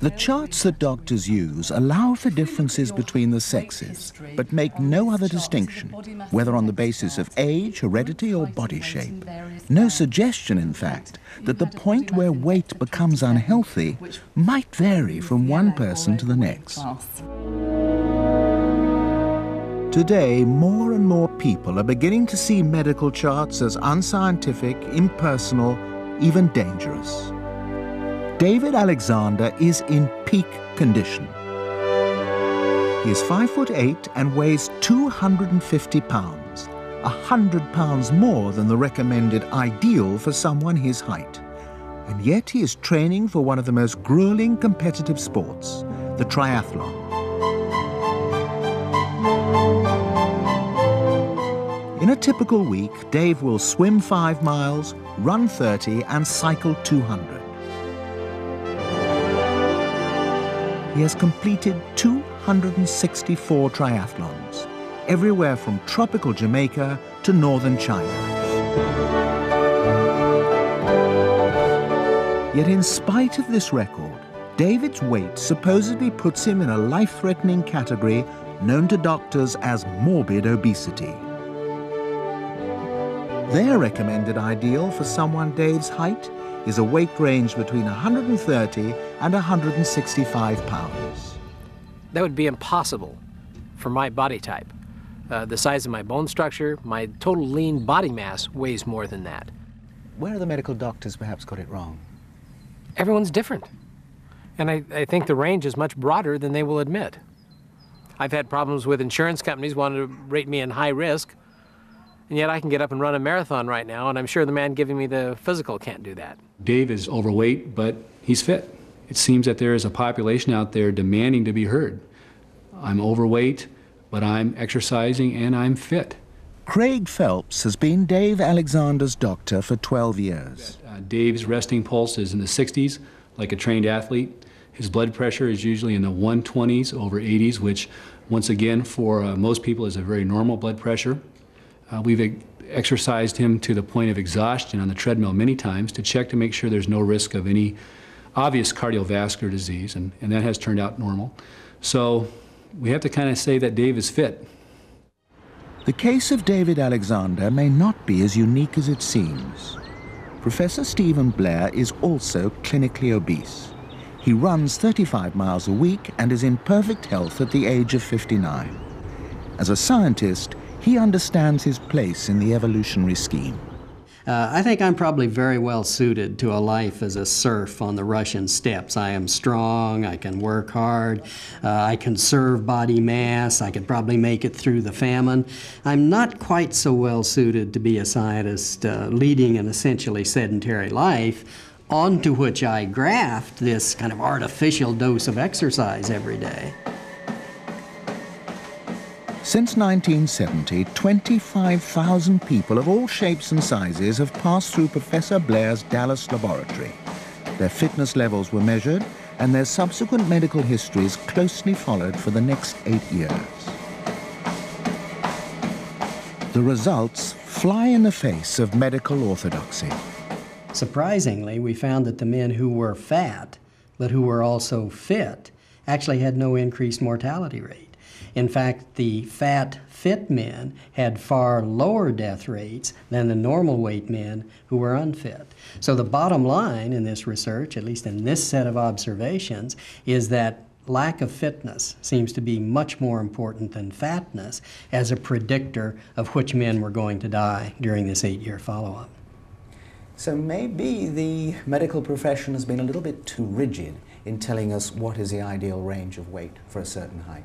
The charts that doctors use allow for differences between the sexes, but make no other distinction, whether on the basis of age, heredity, or body shape. No suggestion, in fact, that the point where weight becomes unhealthy might vary from one person to the next. Today, more and more people are beginning to see medical charts as unscientific, impersonal, even dangerous. David Alexander is in peak condition. He is 5'8" and weighs 250 pounds, 100 pounds more than the recommended ideal for someone his height. And yet he is training for one of the most grueling competitive sports, the triathlon. In a typical week, Dave will swim 5 miles, run 30, and cycle 200. He has completed 264 triathlons, everywhere from tropical Jamaica to northern China. Yet in spite of this record, David's weight supposedly puts him in a life-threatening category known to doctors as morbid obesity. Their recommended ideal for someone Dave's height is a weight range between 130 and 165 pounds. That would be impossible for my body type. The size of my bone structure, my total lean body mass weighs more than that. Where have the medical doctors perhaps got it wrong? Everyone's different. And I think the range is much broader than they will admit. I've had problems with insurance companies wanting to rate me in high risk, and yet I can get up and run a marathon right now, and I'm sure the man giving me the physical can't do that. Dave is overweight, but he's fit. It seems that there is a population out there demanding to be heard. I'm overweight, but I'm exercising and I'm fit. Craig Phelps has been Dave Alexander's doctor for 12 years. Dave's resting pulse is in the 60s, like a trained athlete. His blood pressure is usually in the 120s over 80s, which, once again, for most people is a very normal blood pressure. We've exercised him to the point of exhaustion on the treadmill many times to check to make sure there's no risk of any obvious cardiovascular disease, and that has turned out normal. So we have to kind of say that Dave is fit. The case of David Alexander may not be as unique as it seems. Professor Stephen Blair is also clinically obese. He runs 35 miles a week and is in perfect health at the age of 59. As a scientist, he understands his place in the evolutionary scheme. I think I'm probably very well suited to a life as a serf on the Russian steppes. I am strong, I can work hard, I conserve body mass, I could probably make it through the famine. I'm not quite so well suited to be a scientist leading an essentially sedentary life, onto which I graft this kind of artificial dose of exercise every day. Since 1970, 25,000 people of all shapes and sizes have passed through Professor Blair's Dallas laboratory. Their fitness levels were measured, and their subsequent medical histories closely followed for the next 8 years. The results fly in the face of medical orthodoxy. Surprisingly, we found that the men who were fat, but who were also fit, actually had no increased mortality rate. In fact, the fat, fit men had far lower death rates than the normal weight men who were unfit. So the bottom line in this research, at least in this set of observations, is that lack of fitness seems to be much more important than fatness as a predictor of which men were going to die during this 8-year follow-up. So maybe the medical profession has been a little bit too rigid in telling us what is the ideal range of weight for a certain height.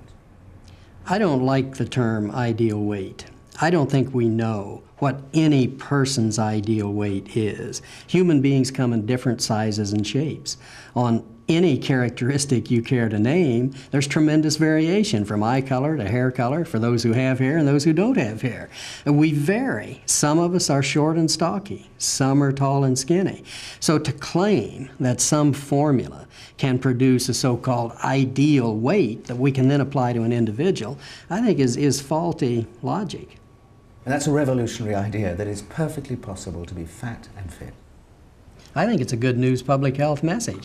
I don't like the term ideal weight. I don't think we know what any person's ideal weight is. Human beings come in different sizes and shapes. On any characteristic you care to name, there's tremendous variation from eye color to hair color for those who have hair and those who don't have hair. And we vary. Some of us are short and stocky. Some are tall and skinny. So to claim that some formula can produce a so-called ideal weight that we can then apply to an individual, I think is faulty logic. And that's a revolutionary idea, that it's perfectly possible to be fat and fit. I think it's a good news public health message.